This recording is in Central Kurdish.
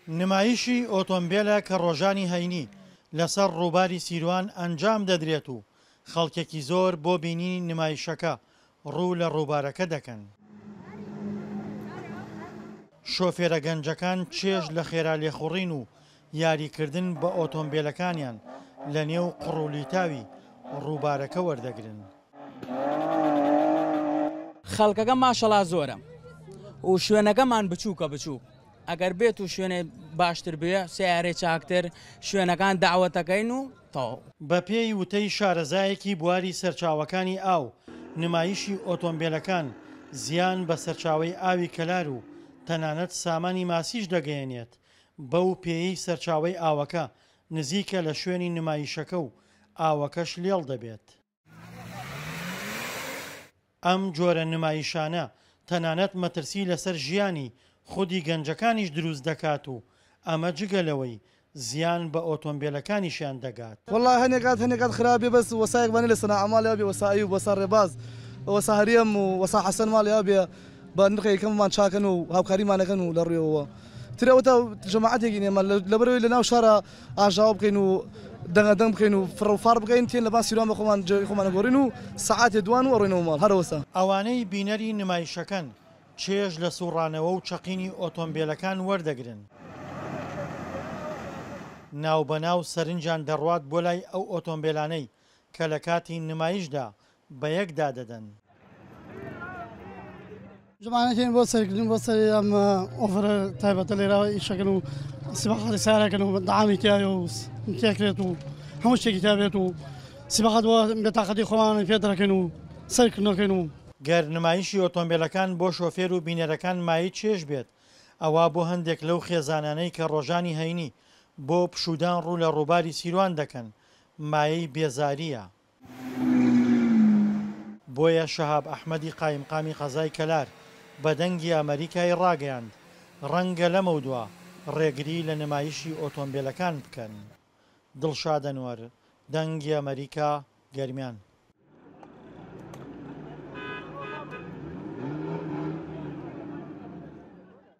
نمایشی ئۆتۆمبیلە کە ڕۆژانی هەینی لەسەر ڕووباری سیروان ئەنجام دەدرێت و خەڵکێکی زۆر بۆ بینینی نمایشەکە ڕوو لە ڕووبارەکە دەکەن. شۆفێرە گەنجەکان چێژ لە خێرا لێخوڕین و یاریکردن بە ئۆتۆمبیلەکانیان لە نێو قڕولیتاوی ڕووبارەکە وەردەگرن. خەڵکەکە ماشەڵا زۆرە و شوێنەکەمان بچووکە بچوو. ئەگەر بێت و شوێنێ باشتر بێ سیارێ چاکتر شوێنەکان داوەتەکەین و تەواو. بە پێی وتەی شارەزایەکی بواری سەرچاوەکانی ئاو، نمایشی ئۆتۆمبیلەکان زیان بە سەرچاوەی ئاوی کەلار و تەنانەت سامانی ماسیش دەگەیەنێت. بەو پێی سەرچاوەی ئاوەکە نزیکە لە شوێنی نمایشەکە و ئاوەکەش لێڵ دەبێت. ئەم جۆرە نمایشانە تەنانەت مەترسی لەسەر ژیانی خودی گەنجەکانیش دروست دەکات و ئەمە جگەلەوەی زیان بە ئۆتۆمبیلەکانیشیان دەگات. والله هەنێکات خراپێ بەس وەسایەکمانی لە سەناع ئەماڵیا بێ وەسایی و وەسا ڕێباز وەسا هەریەم و وەسا حەسەن ماڵیا بێ بە نرخەکەممان چاکەن و هاوکاریمانەکەن و لە ڕێەوە ترەوەتە جەماعەتێکی نێمە لەبەرەوەی لە ناو شارە ئاژاوە بکەین و دەنگەدەنگ بکەین و فڕوفار بکەین تێن لە باس سیروان بە خۆمان جێی خۆمانە گۆڕین و سەعاتێ دوان و ئەڕۆینەوە ماڵ هەرەوەسا. ئەوانەی بینەری نمایشەکەن چێژ لە سوڕانەوە و چەقینی ئۆتۆمبیلەکان وەردەگرن. ناو بەناو سەرنجیان دەڕوات بۆ لای ئەو ئۆتۆمبیلانەی کە لە کاتی نمایشدا بە یەکدا دەدەن. جماعەتێن بۆ سەرکردن بۆ سەر ئەم ئۆفرە تایبەتە لێرەوە ئیشەکەن و سیباقاتی سیارەکەن و دەعامی تایە و تێکرێت و هەموو شتێکی تابێت و سیباقات بۆ بێتاقەتی خۆمان پێ دەکەن و سەرکردنەکەن و گەر نمایشی ئۆتۆمبیلەکان بۆ شۆفێر و بینەرەکان مایی چێژ بێت، ئەوە بۆ هەندێک لەو خێزانانەی کە ڕۆژانی هەینی بۆ پشودان ڕوو لە ڕووباری سیروان دەکەن مایەی بێزاریە. بۆیە شەهاب ئەحمەدی قایمقامی قەزای کەلار بە دەنگی ئەمریکای ڕاگەیاند ڕەنگە لەمە دووە ڕێگری لە نمایشی ئۆتۆمبیلەکان بکەن. دڵشاد ئەنوەر، دەنگی ئەمریکا، گەرمیان.